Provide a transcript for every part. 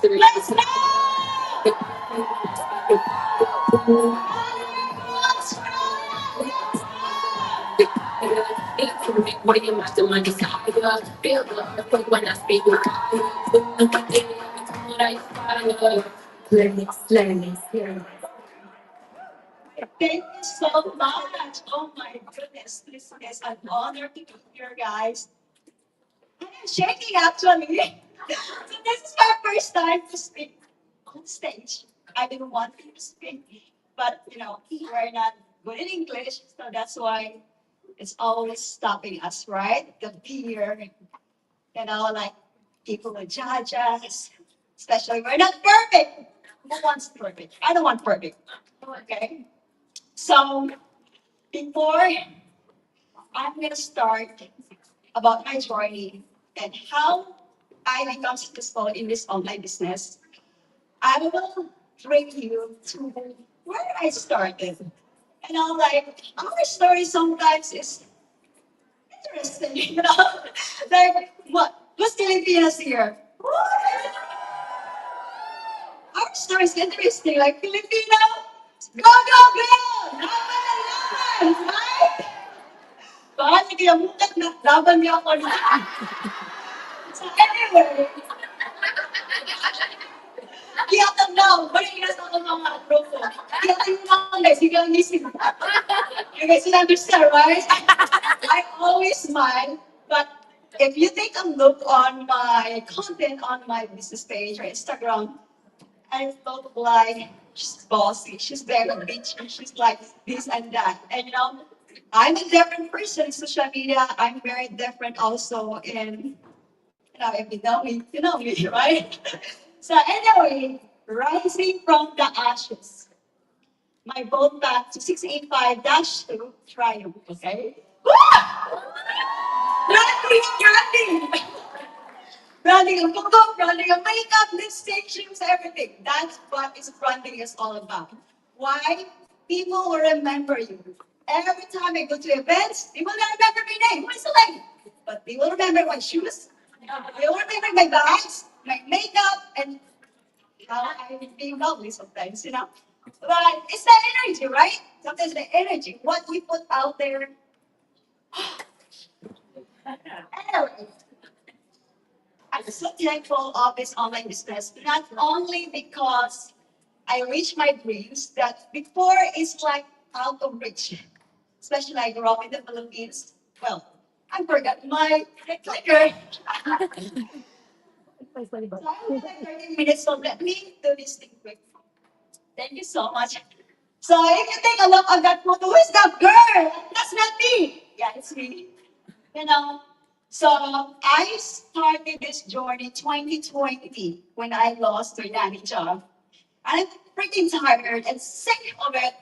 Let's go! Thank you so much. Oh my goodness, this is an honor to be here, guys. I am shaking actually. So this is my first time to speak on stage. I've been wanting to speak, but we're not good in English, so that's why it's always stopping us, right? The fear, like people will judge us, especially we're not perfect. Who wants perfect? I don't want perfect. Okay. So before I'm gonna start about my journey and how I become successful in this online business, I will bring you to where I started. Like our story sometimes is interesting, like what? Who's Filipinas here? Our story is interesting, like Filipino. Go, go, go! Laban na laban! Right? Baka nagiyamutan na laban niya ako. So anyway, kiyatan daw, balik na sa mga grupo. Kiyatan yung mga guys, hindi lang isip. You guys will understand, right? I always smile, but if you take a look on my content on my business page or Instagram, I look like she's bossy, she's very bitchy, she's like this and that. And I'm a different person in social media. I'm very different also in, if you know me, right? So anyway, rising from the ashes, my boat back to 685-2 Triumph, okay? Woo! Branding! Branding of look, branding of makeup, lipstick, shoes, everything. That's what is branding is all about. Why? People will remember you. Every time I go to events, they will not remember my name. Who is Elaine? But they will remember my shoes. They will remember my bags, my makeup, and how I feel lovely sometimes. But it's the energy, right? Sometimes the energy, what we put out there. Anyway, I'm so thankful of this online business, not only because I reached my dreams that before it's like out of reach, especially I grew up in the Philippines. Well, I forgot my clicker. So I only like 30 minutes, so let me do this thing quick. Thank you so much. So if you take a look at that photo, who is that girl? That's not me. Yeah, it's me. You know, so I started this journey 2020 when I lost my nanny job. And I'm freaking tired and sick of it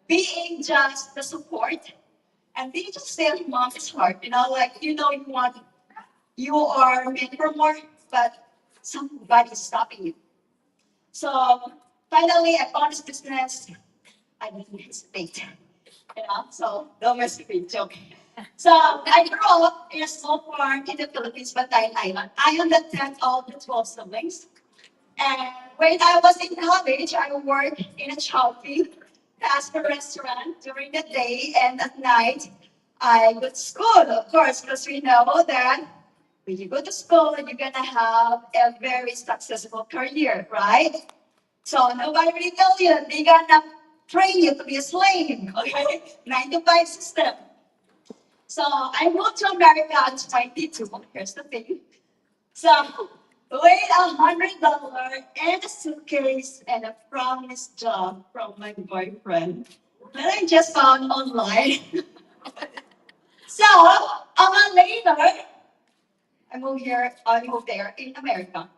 being just the support and being just stay mom is hard. Like you are meant for more, but somebody's stopping you. So finally I found this business. I didn't hesitate. So don't mess with me, joke. So I grew up in a small farm in the Philippines, Bantayan Island. I am the 10th of the 12 siblings. And when I was in college, I worked in a Chowking fast food restaurant during the day, and at night I go to school, of course, because we know that when you go to school, you're gonna have a very successful career, right? So nobody really tell you they're gonna train you to be a slave, okay? 9 to 5 system. So I moved to America at 22. Here's the thing. So with $100 and a suitcase and a promised job from my boyfriend that I just found online. So a month later, I moved there in America.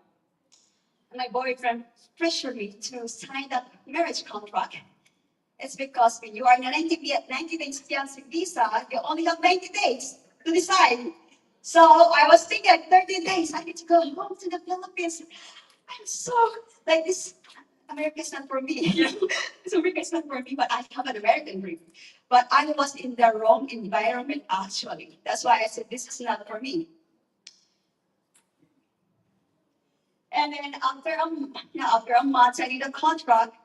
And my boyfriend pressured me to sign that marriage contract. It's because when you are in a 90 days fiancé visa, you only have 90 days to decide. So I was thinking like 30 days, I need to go home to the Philippines. I'm so like this. America is not for me. This America is not for me, but I have an American dream. But I was in the wrong environment actually. That's why I said this is not for me. And then after a month signing the contract,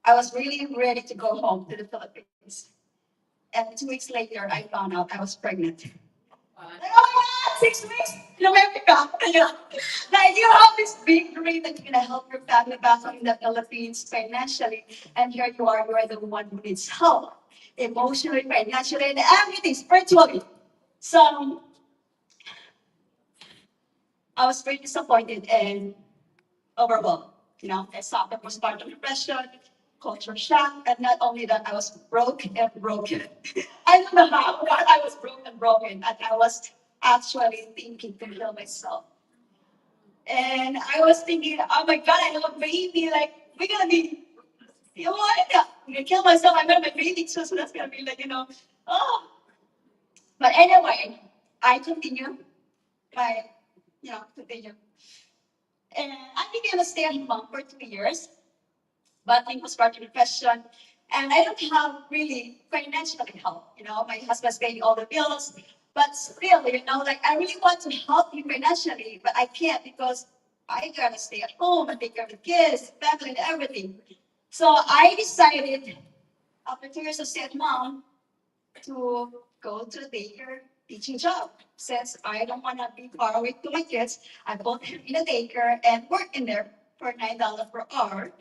I was really ready to go home to the Philippines. And 2 weeks later, I found out I was pregnant. Like, oh my God, 6 weeks in America. Like you have this big dream that you're gonna help your family back home in the Philippines financially, and here you are the one who needs help emotionally, financially, and everything spiritually. So I was very disappointed and overwhelmed. I suffered postpartum depression, culture shock, and not only that, I was broke and broken. I don't know how, but I was broke and broken, and I was actually thinking to kill myself. And I was thinking, oh my God, I have a baby. Like, we're gonna be, I'm gonna kill myself. I'm gonna be baby too, so that's gonna be like, oh. But anyway, I continue my, continue. And I became a stay-at-home mom for 2 years, battling postpartum depression. And I don't have really financial help. My husband's paying all the bills. But still, like I really want to help you financially, but I can't because I gotta stay at home and take care of the kids, family, and everything. So I decided, after 2 years of stay at mom, to go to the daycare teaching job. Since I don't want to be far away to my kids, I put him in a daycare and work in there for $9 per hour.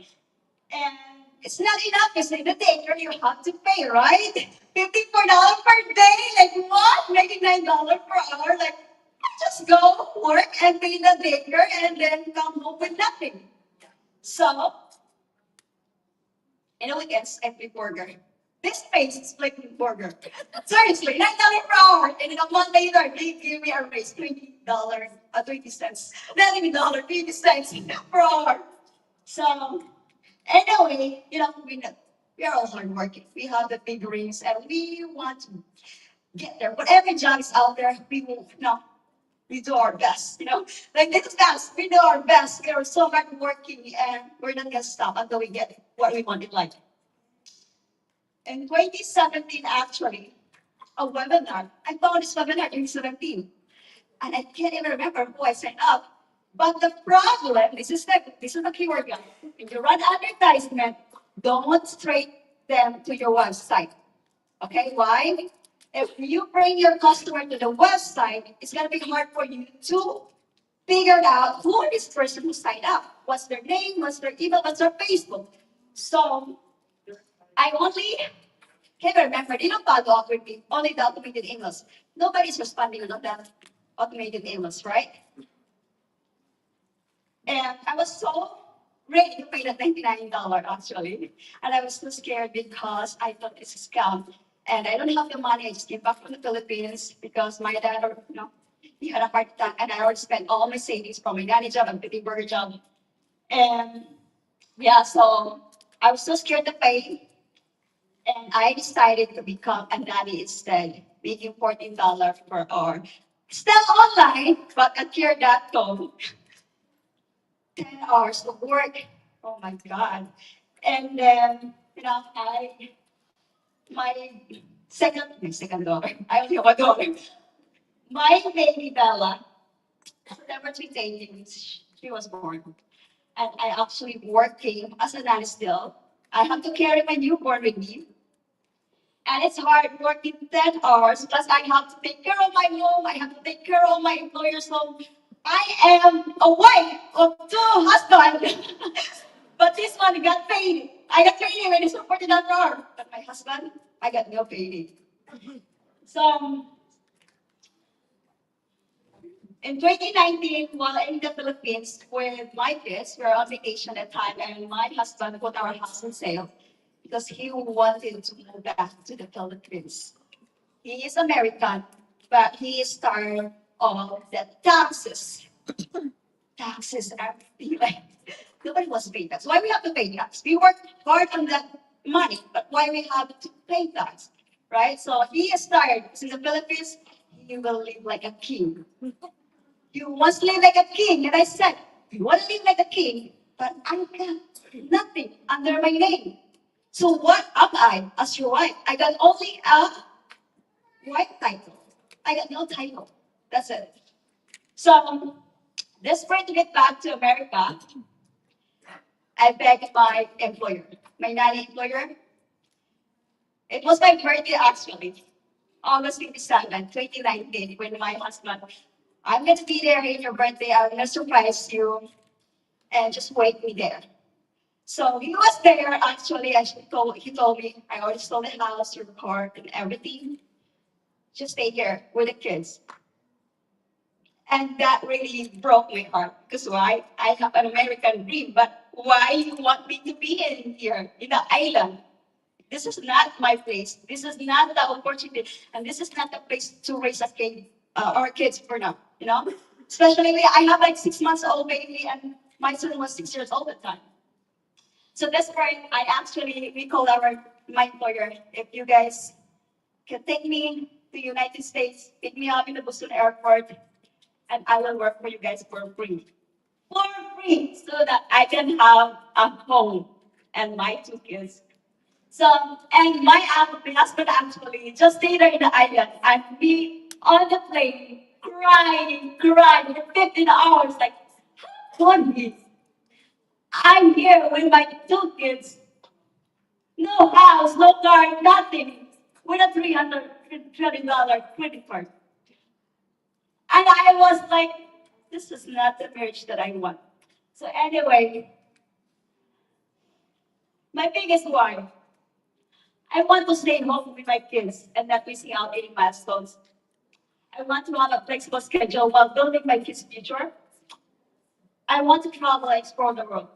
And it's not enough because in the daycare you have to pay, right? $54 per day. Like what? Making $9 per hour. Like I just go work and pay the daycare and then come home with nothing. So in the weekends, I play burger. This place is like burger. Seriously, $9 per hour. And then a month later, they give me a raise, $20, 20 cents. Not even dollar, 20 cents per hour. So anyway, we are all hardworking. We have the big dreams and we want to get there. Whatever job is out there, we will, we do our best, Like this best, we do our best. We are so hardworking and we're not gonna stop until we get what we want in life. In 2017, actually, a webinar. I found this webinar in 2017, and I can't even remember who I signed up. But the problem, this is the keyword, guys. When you run advertisement, don't straight them to your website. Okay, why? If you bring your customer to the website, it's gonna be hard for you to figure out who this person who signed up. What's their name? What's their email? What's their Facebook? So I only can you remember, they don't follow up with me, only the automated emails. Nobody's responding on that automated emails, right? And I was so ready to pay the $99 actually. And I was too scared because I thought it's a scam. And I don't have the money. I just came back from the Philippines because my dad, he had a heart attack and I already spent all my savings from my nanny job and baby burger job. And yeah, so I was so scared to pay. And I decided to become a nanny instead, making $14 per hour. Still online, but at care.com, 10 hours of work. Oh my God. And then, my my second daughter, I only have a daughter. My baby Bella, September 28th, she was born. And I actually working as a nanny still. I have to carry my newborn with me. And it's hard working 10 hours, plus I have to take care of my home, I have to take care of my employer's home. I am a wife of two husbands, but this one got paid. I got paid when it's supported that hour. But my husband, I got no paid. So in 2019, while in the Philippines with my kids, we were on vacation at the time, and my husband put our house on sale because he wanted to move back to the Philippines. He is American, but he is tired of the taxes. Taxes are like nobody wants to pay tax. Why we have to pay tax? We work hard on that money, but why we have to pay tax, right? So he is tired. Because in the Philippines, he will live like a king. You must live like a king, and I said, you want to live like a king, but I got nothing under my name. So what am I as your wife? I got only a white title. I got no title. That's it. So Desperate to get back to America, I begged my employer, my nanny employer. It was my birthday actually, August 27, 2019, when my husband, I'm going to be there in your birthday, I'm going to surprise you, and just wait me there. So he was there actually, and he told me, I already sold the house, your car, and everything. Just stay here with the kids. And that really broke my heart. Because why? I have an American dream, but why you want me to be in here, in the island? This is not my place. This is not the opportunity. And this is not the place to raise a kid, our kids for now, you know? Especially I have like 6 months old baby and my son was 6 years old at the time. So that's why I actually, we called my employer, if you guys can take me to United States, pick me up in the Boston airport, and I will work for you guys for free. For free, so that I can have a home and my 2 kids. So, and my husband actually just stayed there in the island and me on the plane, crying, 15 hours, like, honey, I'm here with my 2 kids, no house, no car, nothing, with a $320 credit card. And I was like, this is not the marriage that I want. So anyway, my biggest one, I want to stay home with my kids and not missing out any milestones. I want to have a flexible schedule while building my kids' future. I want to travel and explore the world.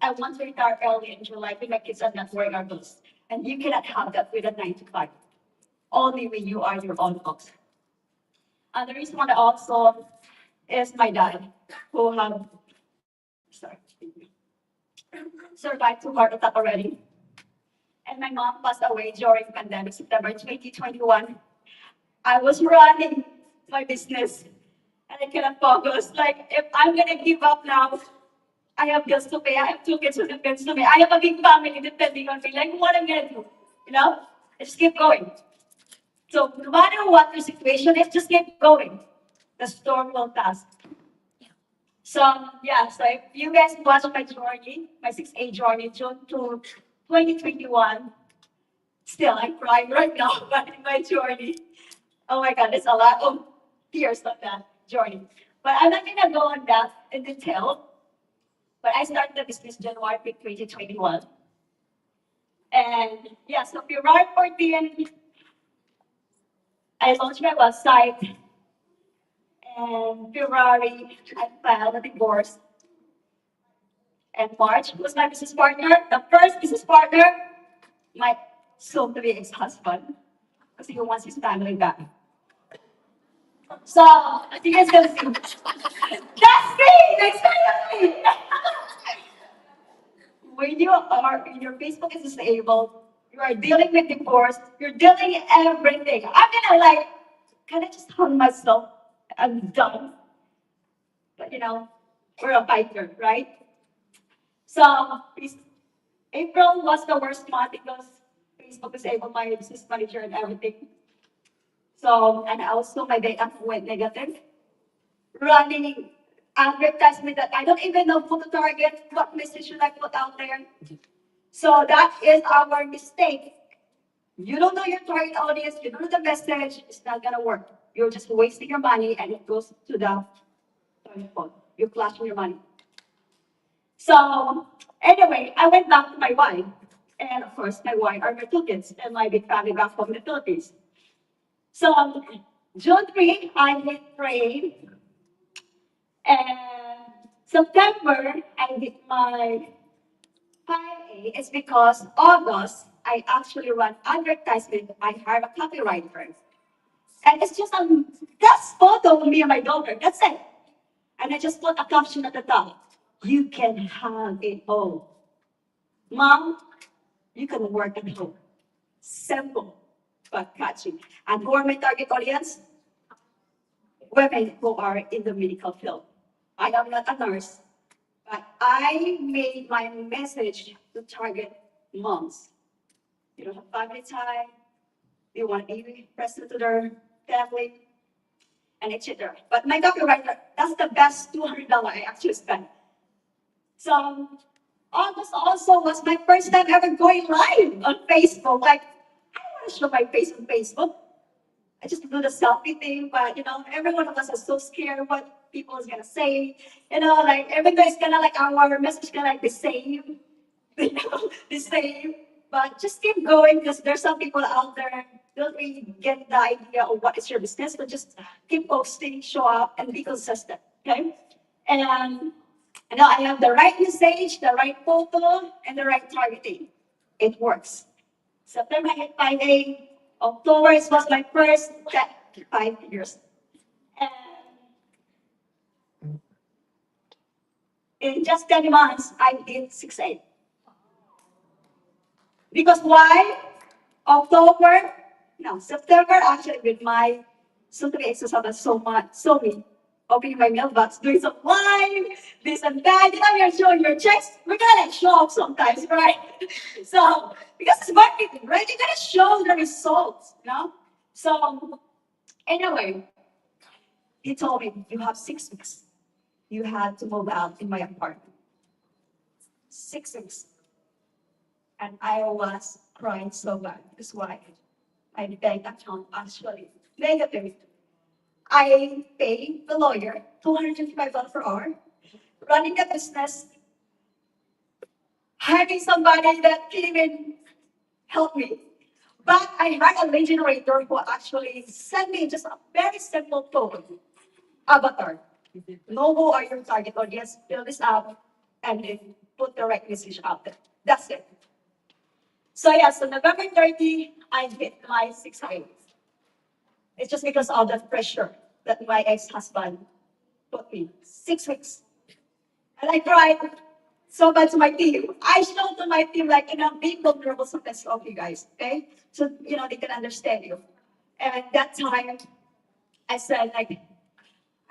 I want to retire early in July with my kids and not worrying our bills. And you cannot have that with a 9 to 5. Only when you are your own boss. And the reason why also is my dad, who have sorry, survived 2 heart attack already. And my mom passed away during pandemic, September 2021. I was running my business and I cannot focus. Like, if I'm gonna give up now, I have bills to pay. I have 2 kids who depends on me. I have a big family depending on me. Like, what am I gonna do? You know? I just keep going. So no matter what your situation is, just keep going. The storm will pass. So yeah, so if you guys watch my journey, my 6A journey, June to 2021, still I'm crying right now, but in my journey. Oh my God, there's a lot of tears on that journey. But I'm not gonna go on that in detail. But I started the business January 2021. And yeah, so February 14, I launched my website. And February, I filed a divorce. And March was my business partner, the first business partner, my soon-to-be ex-husband, because he wants his family back. So, as you guys can see, that's me! That's me! When you are, your Facebook is disabled, you are dealing with divorce, you're dealing everything. I'm gonna like, can I just hang myself? I'm done. But you know, we're a fighter, right? So, April was the worst month because Facebook disabled my business manager and everything. So, and also my data went negative. Running advertisement that I don't even know who to target, what message should I put out there. So that is our mistake. You don't know your target audience, you don't know the message, it's not gonna work. You're just wasting your money and it goes to the target phone. You're flashing your money. So anyway, I went back to my wife. And of course, my wife are my 2 kids and my big family back home in the Philippines. So June 3, I hit trade. And September, I hit my 5A. It's because August, I actually run advertisement. I hired a copywriter. And it's just a that's photo of me and my daughter. That's it. And I just put a caption at the top. You can have it all. Mom, you can work at home. Simple, but catchy. And who are my target audience? Women who are in the medical field. I am not a nurse, but I made my message to target moms. You don't have family time, you want to be present to their family. and etc. But my copywriter, that's the best $200 I actually spent. So August also was my first time ever going live on Facebook. Like, I don't want to show my face on Facebook. I just do the selfie thing, but every one of us is so scared what people is gonna say. Like everybody's gonna like our message gonna like the same, the same. But just keep going because there's some people out there don't really get the idea of what is your business, but just keep posting, show up, and be consistent. Okay, and I have the right message, the right photo, and the right targeting. It works. September I hit 5A. October was my first 5 years. And in just 10 months, I did 6A. Because why? October, no, September actually with my soon-to-be ex-husband so me, opening my mailbox, doing some live, this and that. You're showing your checks. We're gonna like show up sometimes, right? So because it's marketing, right? You gotta show the results. So anyway, he told me you have 6 weeks. You had to move out in my apartment. 6 weeks. And I was crying so bad. That's why my bank account actually negative. I pay the lawyer $255 per hour, running the business, having somebody that can even help me. But I had a lead generator who actually sent me just a very simple phone avatar. Know who are your target audience, fill this out, and then put the right message out there. That's it. So yeah, so November 30, I hit my 6 weeks. It's just because of the pressure that my ex-husband put me. 6 weeks. And I cried so bad to my team. I showed to my team like, being vulnerable sometimes of you guys, okay? So, they can understand you. And that time, I said like,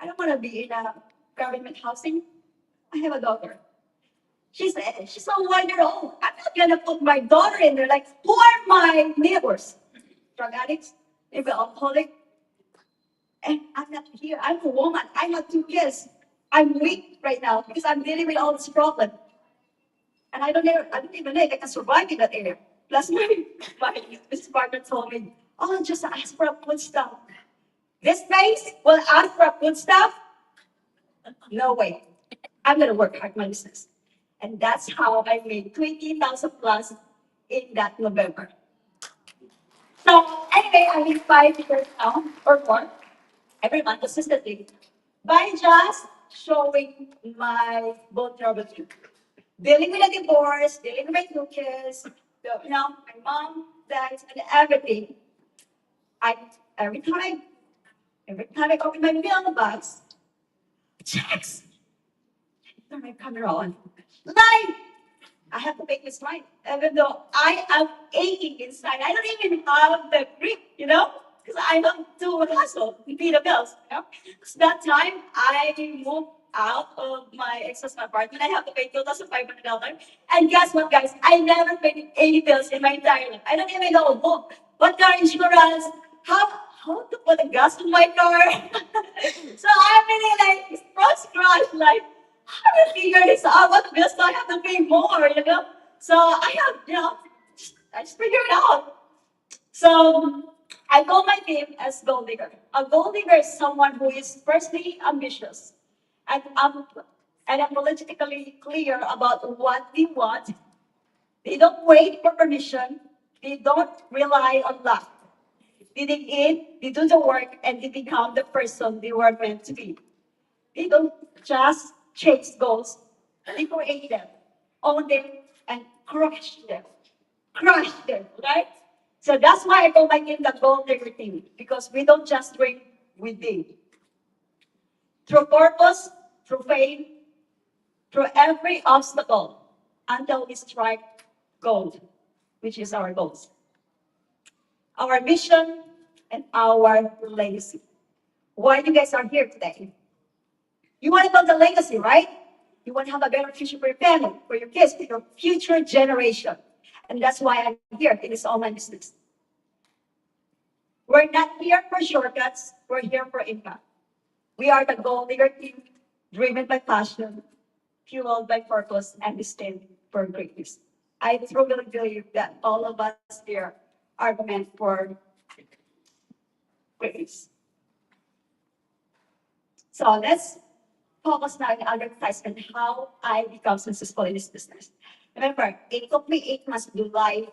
I don't want to be in a government housing. I have a daughter. She's a 1 year old. I'm not gonna put my daughter in there. Like, who are my neighbors? Drug addicts, maybe alcoholic. And I'm not here. I'm a woman. I have 2 kids. I'm weak right now because I'm dealing with all this problem. And I don't even know if I can survive in that area. Plus my business partner told me, oh, just ask for a food stuff. This place will ask for a food stuff? No way. I'm gonna work hard my business. And that's how I made 20,000 plus in that November. So anyway, I made 5 years now or more every month consistently by just showing my vulnerability. Dealing with a divorce, dealing with my kids, my mom, dad, and everything. I every time, every time I open my mailbox, checks, turn my camera on. Live! I have to make this right, even though I am aching inside. I don't even have the grip, because I don't do a hustle to pay the bills. So that time, I moved out of my ex-husband apartment. I have to pay $2,500. And guess what, guys? I never paid any bills in my entire life. I don't even know what car insurance, how to put a gas in my car. So I'm really like, from scratch, like, how do you figure this out? What bills do I have to pay more? So I I just figured it out. So I call my team as gold digger. A gold digger is someone who is firstly ambitious and, um, and are politically clear about what they want. They don't wait for permission. They don't rely on luck. They dig in, they do the work, and they become the person they were meant to be. They don't just chase goals, they create them, own them, and crush them. Crush them, right? So that's why I call my team the gold digger team, because we don't just drink, we dig. Through purpose, through faith, through every obstacle, until we strike gold, which is our goals, our mission, and our legacy. Why you guys are here today? You want to build a legacy, right? You want to have a better future for your family, for your kids, for your future generation. And that's why I'm here in this online business. We're not here for shortcuts, we're here for impact. We are the goal digger team, driven by passion, fueled by purpose, and destined for greatness. I truly believe that all of us here are meant for greatness. So let's focus now on advertisement, how I become successful in this business. Remember, it took me 8 months to do live.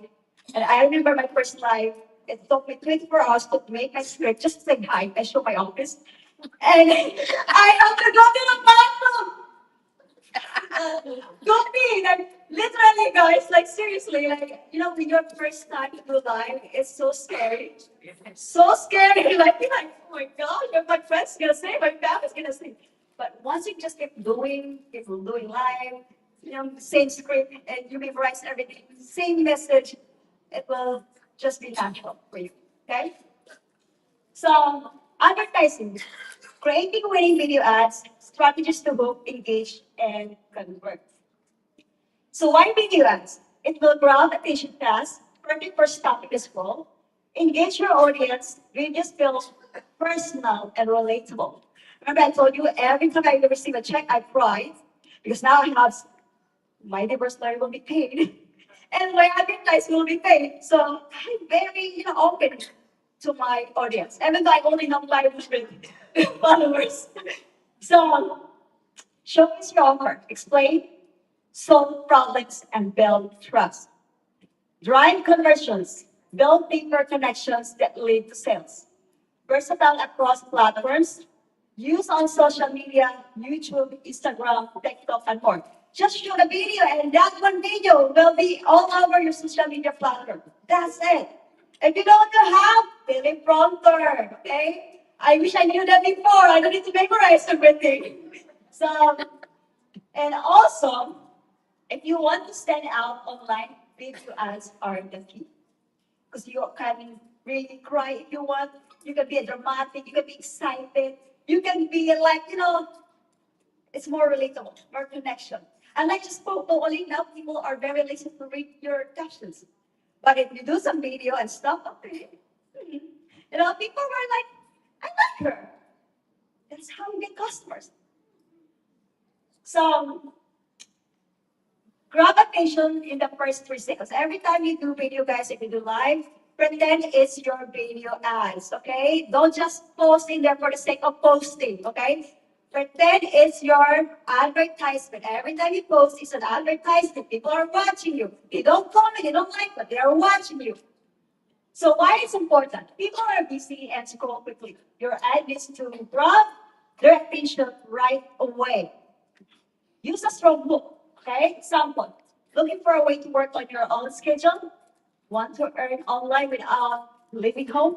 And I remember my first live, it took me 24 hours to make my script, just to say hi, I show my office. And I have to go to the bathroom. Go me, like literally, guys, like seriously, like when your first time to do live, it's so scary, so scary. Like you're like, oh my god, what my friends gonna say, my family's gonna say. But once you just keep doing live, same script, and you memorize everything, same message, it will just be natural for you. Okay. So, advertising, creating winning video ads, strategies to both engage and convert. So, why video ads? It will grab attention fast, perfect for topic as well. Engage your audience, videos feel personal and relatable. Remember, I told you every time I receive a check, I cry because now I have my divorce lawyer will be paid and my advertising will be paid. So I'm very, open to my audience, even though I only have 500 followers. So showcase your offer, explain, solve problems, and build trust. Drive conversions, build deeper connections that lead to sales. Versatile across platforms, use on social media, YouTube, Instagram, TikTok, and more. Just shoot a video, and that one video will be all over your social media platform. That's it. If you don't have teleprompter, okay? I wish I knew that before. I don't need to memorize everything. So, and also, if you want to stand out online, video ads are the key because you can really cry if you want. You can be dramatic. You can be excited. You can be like, it's more relatable, more connection. And like just spoke to Elaine, now people are very lazy to read your captions. But if you do some video and stuff, okay, people were like, I like her. That's how you get customers. So grab attention in the first 3 seconds. Every time you do video, guys, if you do live, pretend it's your video ads, okay? Don't just post in there for the sake of posting, okay? Pretend it's your advertisement. Every time you post, it's an advertisement. People are watching you. They don't comment, they don't like, but they are watching you. So why it's important? People are busy and scroll quickly. Your ad needs to grab their attention right away. Use a strong hook. Okay? Example. Looking for a way to work on your own schedule? Want to earn online without leaving home?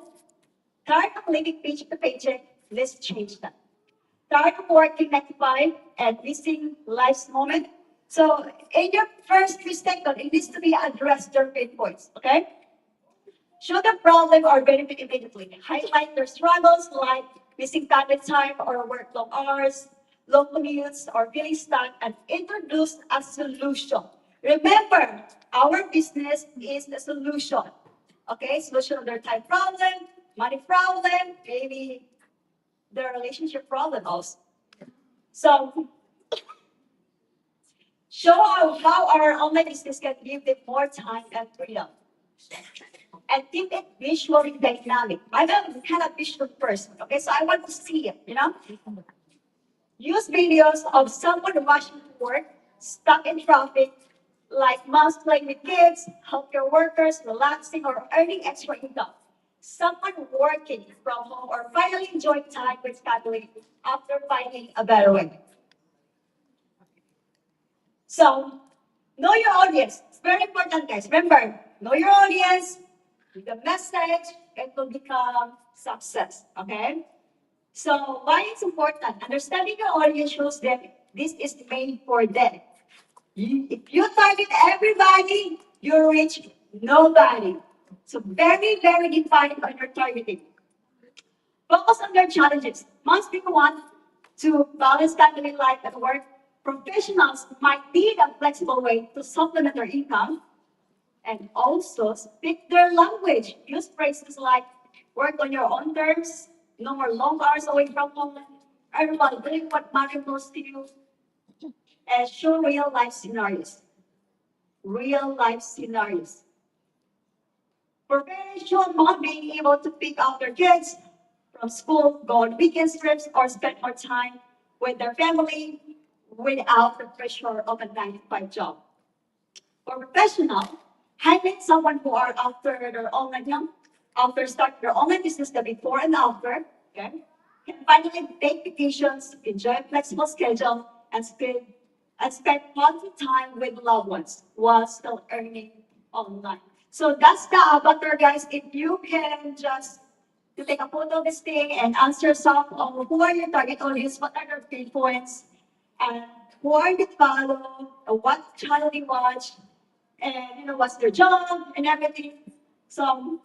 Tired of living paycheck to paycheck? Let's change that. Tired of working 9 to 5 and missing life's moment? So in your first 3 seconds, it needs to be addressed your pain points. Okay? Show the problem or benefit immediately. Highlight their struggles like missing family time or work long hours, long commutes, or feeling stuck, and introduce a solution. Remember, our business is the solution. Okay, solution of their time problem, money problem, maybe their relationship problem also. So show how our online business can give them more time and freedom and keep it visually dynamic. I'm a kind of visual person, okay? So I want to see it. Use videos of someone rushing to work, stuck in traffic, like moms playing with kids, healthcare workers relaxing or earning extra income. Someone working from home or finally enjoying time with family after finding a better way. So, know your audience. It's very important, guys. Remember, know your audience, the message, it will become success. Okay? So, why it's important? Understanding your audience shows them this is made for them. If you target everybody, you reach nobody. So, very, very defined on your targeting. Focus on their challenges. Most people want to balance family life and work. Professionals might need a flexible way to supplement their income and also speak their language. Use phrases like work on your own terms, no more long hours away from home, Everyone, doing what matters most to you and show real life scenarios. Real life scenarios. For parents, show mom being able to pick up their kids from school, go on weekend trips, or spend more time with their family without the pressure of a 9 to 5 job. For professional, hiring someone who are after their online after starting their online business, the before and after, okay, can finally take vacations, enjoy a flexible schedule, and spend quality time with loved ones while still earning online. So that's the avatar, guys. If you can just to take a photo of this thing and answer some of who are your target audience, what are their pain points, and who are you follow, what channel you watch, and what's their job and everything. So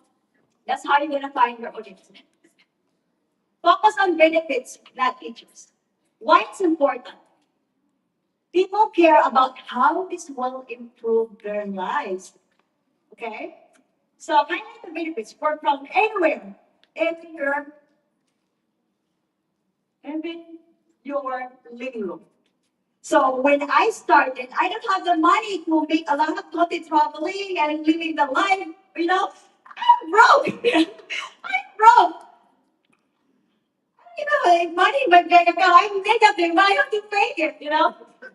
that's how you're gonna find your audience. Focus on benefits, not features. Why it's important? People care about how this will improve their lives. Okay? So highlight the benefits. Work from anywhere, even even your living room. So when I started, I don't have the money to make a lot of content traveling and living the life. I'm broke. I'm broke. Like money in my bank account, I make up the money to pay it.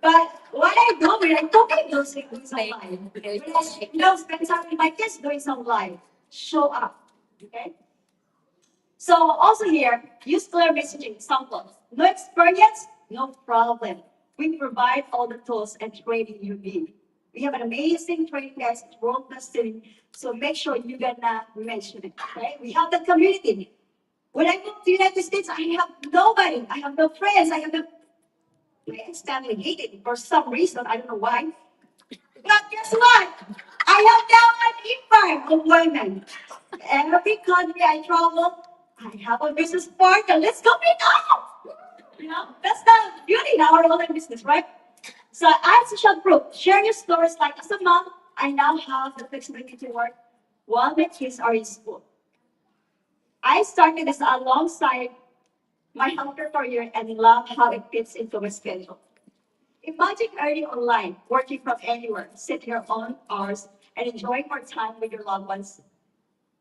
But what I do when I cooking those things doing some life. When spend time with my kids doing some life. Show up. Okay? So also here, use clear messaging, examples. No experience, no problem. We provide all the tools and training you need. We have an amazing training guys, world class training. So make sure you're gonna mention it. Okay? We have the community. When I moved to the United States, I have nobody. I have no friends. I have no my ex-family hated me for some reason. I don't know why. But guess what? I have now an impact of women. Every country I travel, I have a business partner. Let's go meet up. That's the beauty in our online business, right? So as a short proof, share your stories like as a mom, I now have the flexibility to work while my kids are in school. I started this alongside my healthcare career and love how it fits into my schedule. Imagine earning online, working from anywhere, setting your own hours, and enjoying more time with your loved ones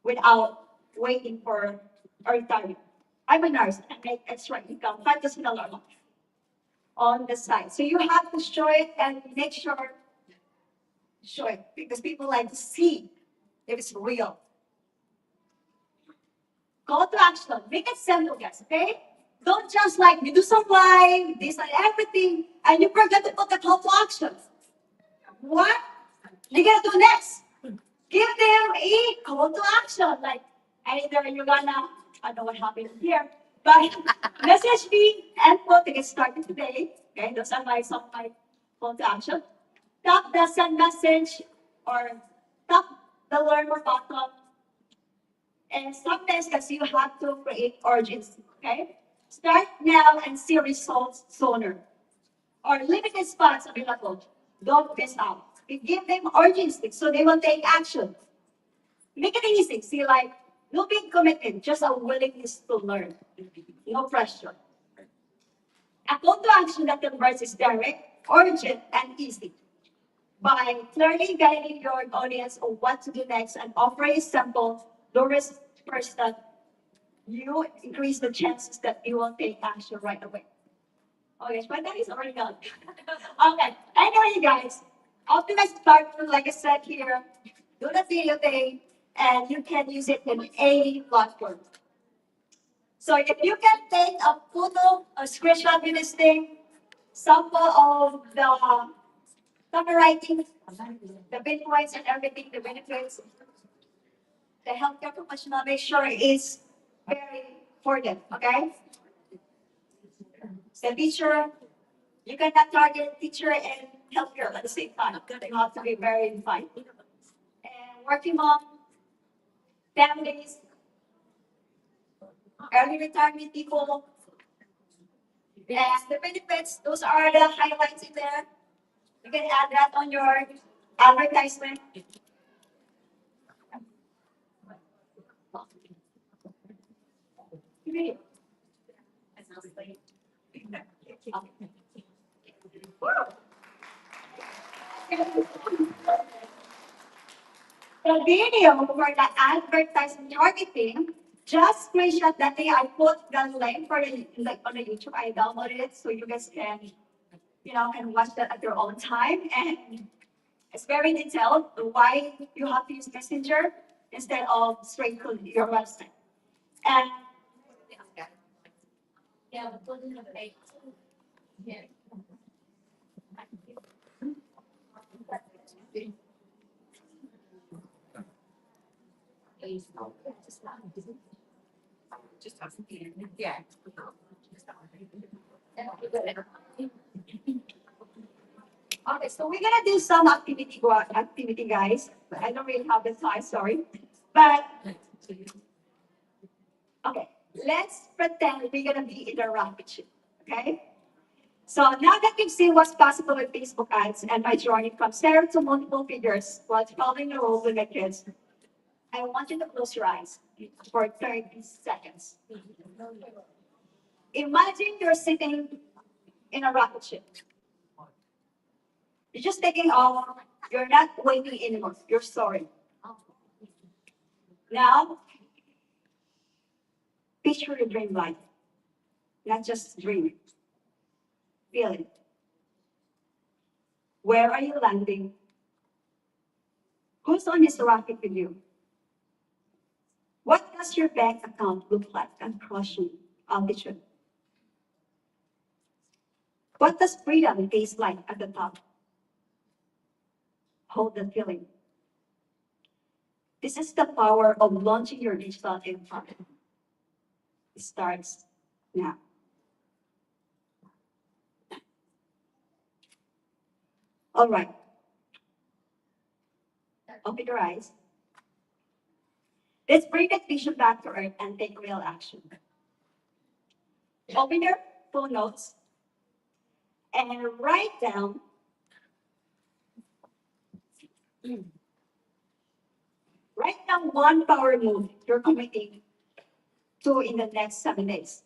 without waiting for a retirement. I'm a nurse and make extra income, $5,000 a month on the side. So you have to show it and make sure show it because people like to see if it's real. Call to action. Make it simple, guys, okay? Don't just like you do some live, this and everything, and you forget to put the call to action. What you gonna do next? Give them a call to action. Like either you're gonna, I don't know what happened here, but message me and put to get started today. Okay, those are some of my call to action. Tap the send message or tap the learn more button. And sometimes because you have to create urgency. Okay, start now and see results sooner. Or limited spots available. Don't miss out. We give them urgency so they will take action. Make it easy. See, like, no big commitment, just a willingness to learn. No pressure. A call to action that converts is direct, urgent, and easy. By clearly guiding your audience on what to do next and offering a simple, low-risk first step, you increase the chances that you will take action right away. Okay, but that is already done. Okay, anyway, you guys, optimize platform, like I said here, do the video thing, and you can use it in any platform. So if you can take a photo, a screenshot with this thing, sample of the summarizing, the benefits and everything, the benefits, the healthcare professional, make sure it's very important, okay? The teacher, you cannot target teacher and healthcare at the same time. You have to be very defined. And working mom, families, early retirement people, and the benefits, those are the highlights in there. You can add that on your advertisement. Great. The video for the advertising targeting, just screenshot that thing. I put the link for the like on the YouTube. I downloaded it so you guys can can watch that at your own time. And it's very detailed why you have to use Messenger instead of straight to your website. And okay, so we're gonna do some activity, guys. But I don't really have the time, sorry. But okay, let's pretend we're gonna be in a rocket ship. Okay. So now that we've seen what's possible with Facebook ads and my journey from zero to multiple figures while following the role with my kids, I want you to close your eyes for 30 seconds. Imagine you're sitting in a rocket ship. You're just taking off. You're not waiting anymore. You're soaring. Now, picture your dream life, not just dream it. Feel it. Where are you landing? Who's on this rocket with you? What does your bank account look like at crushing altitude? What does freedom taste like at the top? Hold that feeling. This is the power of launching your digital empire. It starts now. All right. Open your eyes. Let's bring that vision back to earth and take real action. Open your phone notes and write down one power move you're committing to in the next 7 days.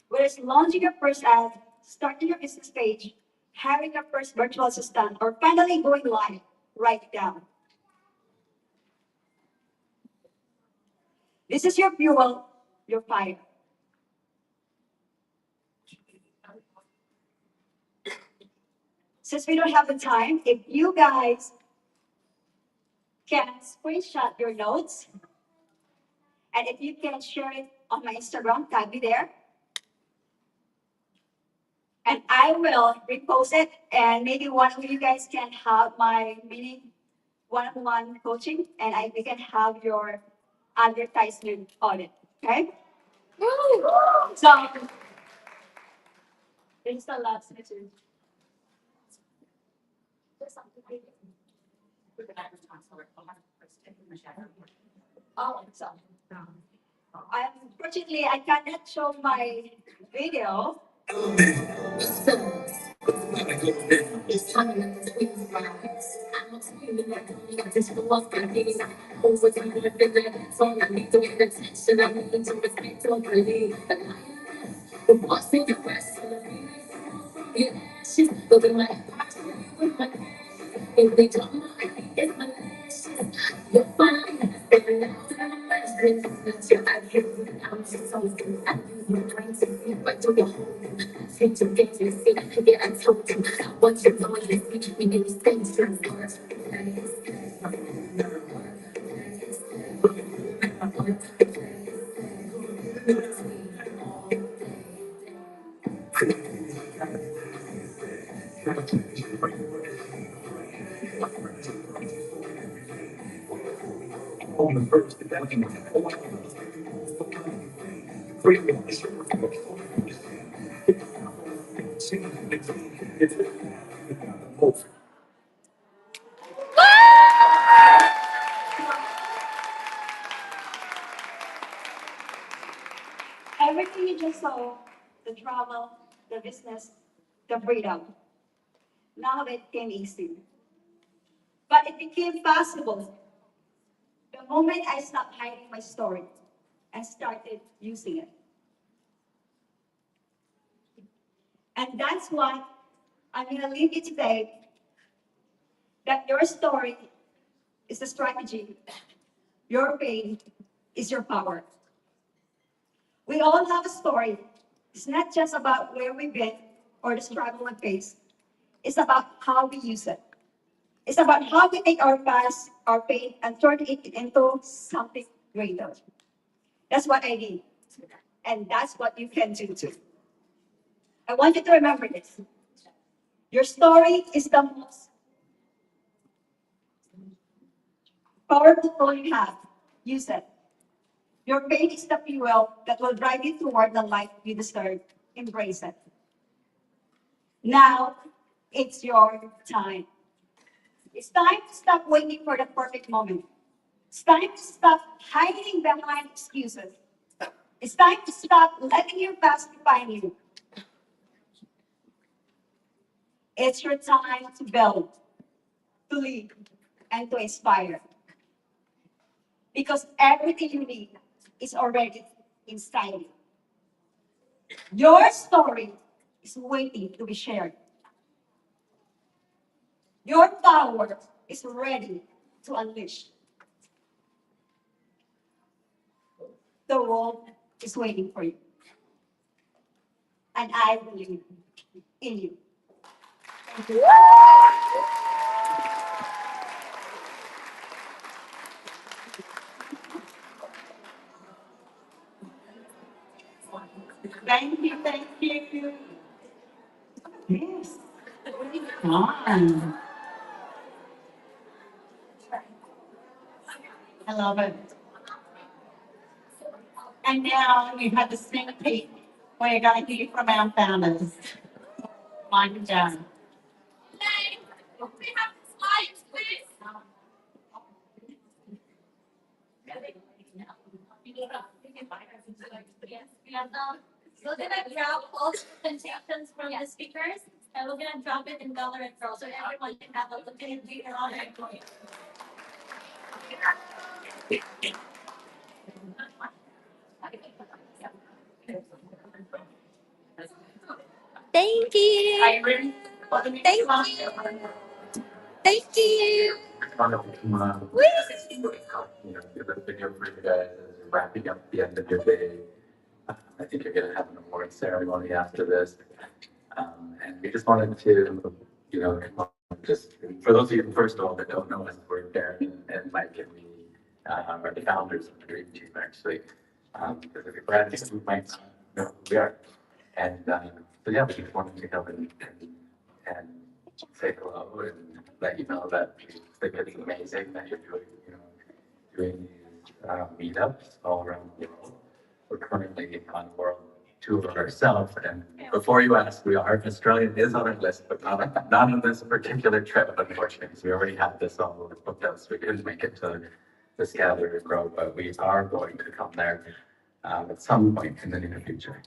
Whether it's launching your first ad, starting your business page, having your first virtual assistant, or finally going live, write it down. This is your fuel, your fire. Since we don't have the time, if you guys can screenshot your notes, and if you can share it on my Instagram, tag me there, and I will repost it, and maybe one of you guys can have my mini one-on-one coaching, and we can have your advertisement on it. Okay? So this is the last message. Oh, so unfortunately I cannot show my video. Everything you just saw, the travel, the business, the freedom, none of it came easy. But it became possible the moment I stopped hiding my story and started using it. And that's why I'm going to leave you today that your story is the strategy, your pain is your power. We all have a story. It's not just about where we've been or the struggle we face. It's about how we use it. It's about how we take our past, our pain, and turn it into something greater. That's what I did. And that's what you can do too. I want you to remember this. Your story is the most powerful tool you have. Use it. Your pain is the fuel that will drive you toward the life you deserve. Embrace it. Now, it's your time. It's time to stop waiting for the perfect moment. It's time to stop hiding behind excuses. It's time to stop letting your past define you. It's your time to build, to lead, and to inspire. Because everything you need is already inside you. Your story is waiting to be shared. Your power is ready to unleash. The world is waiting for you. And I believe in you. Thank you. Thank you, thank you. Yes. On. I love it. And now we have the sneak peek. We're going to hear from our founders, Mike and Jan. Elaine, we have the slides, please. So we're gonna drop all the presentations from the speakers, and we're gonna drop it in dollar and draw, so everyone can have a look at it later on. Thank you. Irene, Thank you. Thank you. Whee! Give a video for you guys as you're wrapping up the end of your day. I think you're gonna have an award ceremony after this. And we just wanted to, just for those of you, first of all, that don't know us, we're Darren and Mike, and we are the founders of the Dream Team, actually. Because if you're brand new, you might not know who we are. And so yeah, we just wanted to come and say hello and let you know that we think it's amazing that you're doing these meetups all around the world. We're currently on world tour ourselves, and before you ask, Australia is on our list, but not on this particular trip, unfortunately, because we already had this all booked out, so we couldn't make it to this gathering road, but we are going to come there at some point in the near future.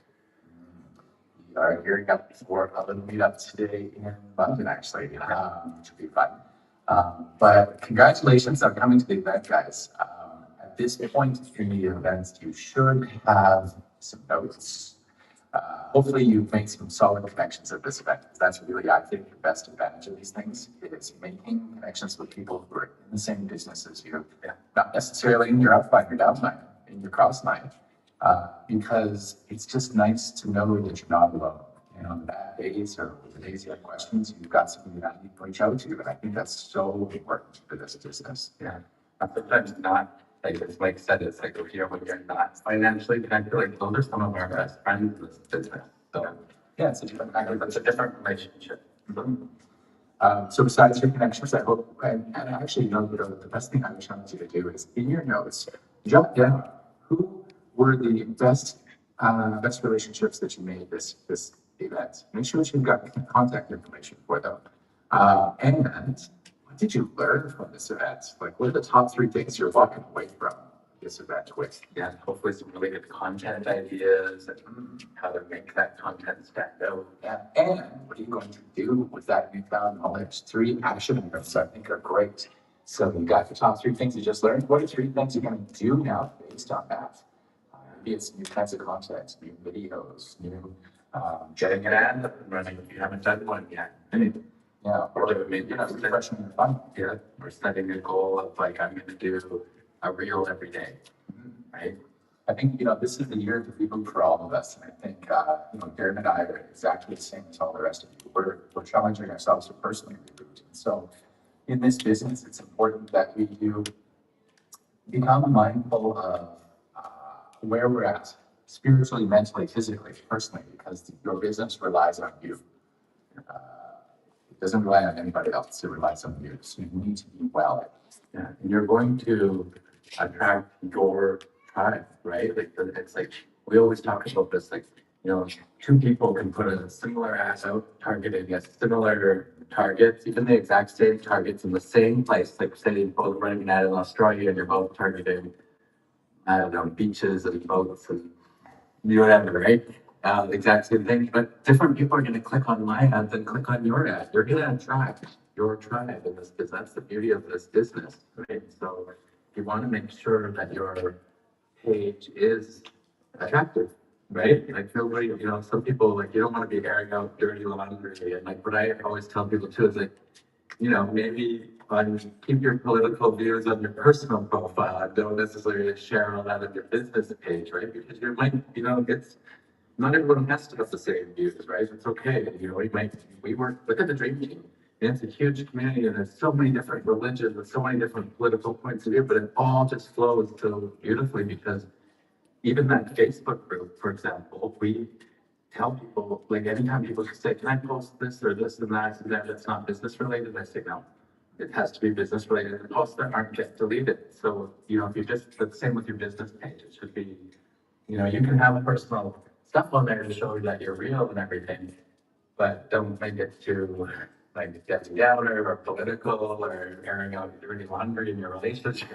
We are gearing up for a little meetup today in London, actually, which will be fun. But congratulations on coming to the event, guys. At this point in the event, you should have some notes. Hopefully you make some solid connections at this event. That's really, I think, the best advantage of these things is making connections with people who are in the same business as you. Not necessarily in your upline, your downline, in your crossline. Because it's just nice to know that you're not alone. On the bad days or the days you have questions, you've got somebody that you can reach out to. And I think that's so important for this business. Yeah. And sometimes not, like as Mike said, it's like when you're not financially connected, like those are some of our best friends in this business. So Yeah, it's a different kind of it's a different relationship. So besides your connections, I hope, and actually, the best thing I would challenge you to do is in your notes, jot down who were the best relationships that you made this event. Make sure that you've got contact information for them. And what did you learn from this event? Like, what are the top 3 things you're walking away from this event with? Yeah, hopefully some really good content ideas and how to make that content stand out. Yeah. And what are you going to do with that newfound knowledge? 3 action items I think are great. So you got the top 3 things you just learned. What are 3 things you're going to do now based on that? Maybe it's new kinds of content, new videos, new Getting an ad up and running if you haven't done one yet. Right? Yeah, Or maybe refreshing and fun. yeah, or setting a goal of like, I'm gonna do a reel every day, right? I think, this is the year to reboot for all of us. And I think, Darren and I are exactly the same as all the rest of you. We're challenging ourselves to personally reboot. And so in this business, it's important that we do become mindful of where we're at spiritually, mentally, physically, personally, because your business relies on you. It doesn't rely on anybody else. It relies on you. So you need to be well. Yeah, and you're going to attract your tribe, right? Like, it's like, we always talk about this, like, two people can put a similar ad out targeting a similar targets, even the exact same targets in the same place. Like, say you're both running an ad in Australia and you're both targeting, I don't know, beaches and boats and whatever, right? Exact same thing, but different people are going to click on my ad than click on your ad. You're going to attract your tribe in this business. That's the beauty of this business, right? So you want to make sure that your page is attractive, right? Like nobody, some people like you don't want to be airing out dirty laundry, and like what I always tell people too is like, maybe keep your political views on your personal profile and don't necessarily share all that on your business page, right? Because you might, it's not everyone has to have the same views, right? It's okay. We work, look at the Dream Team. It's a huge community and there's so many different religions and so many different political points of view, but it all just flows so beautifully because even that Facebook group, for example, we tell people, like anytime people say, can I post this or this and that, that's not business related, I say, no. It has to be business related and posts that aren't get deleted. So, if you just, the same with your business page, it should be, you can have personal stuff on there to show that you're real and everything, but don't make it too like Debbie Downer or political or airing out dirty laundry in your relationship.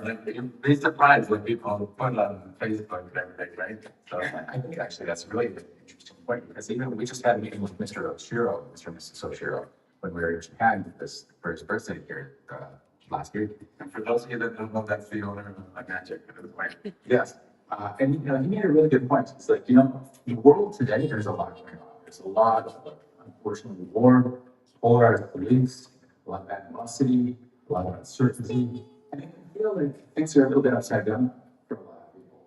Like, you'd be surprised what people put on Facebook and everything, right? So I think actually that's really an interesting point because even we just had a meeting with Mr. Oshiro, Mr. and Mrs. Oshiro, when we were in Japan for his birthday here last week. and for those of you that don't know, that's the owner of Magic. Yes. And he made a really good point. It's like, in the world today, there's a lot going on. There's a lot of, unfortunately, war, polarized beliefs, a lot of animosity, a lot of uncertainty. And I can feel like things are a little bit upside down for a lot of people.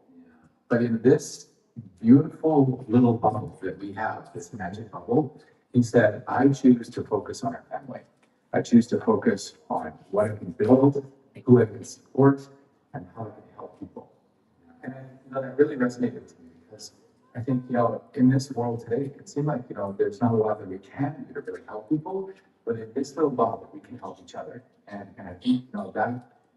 But in this beautiful little bubble that we have, this magic bubble, he said, I choose to focus on our family. I choose to focus on what I can build, who I can support, and how I can help people. And that really resonated with me because I think, in this world today, it seems like, there's not a lot that we can do to really help people, but in this little bubble, we can help each other. And I think,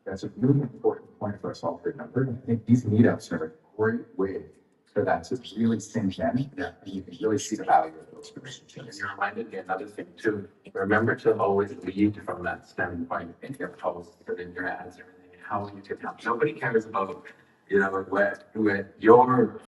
that's a really important point for us all to remember. And I think these meetups are a great way for that to really sink in. Yeah. And you can really see the value of those And relationships. you reminded me another thing too. Remember to always lead from that standpoint in your posts and in your ads and everything, how you can help. Nobody cares about, what your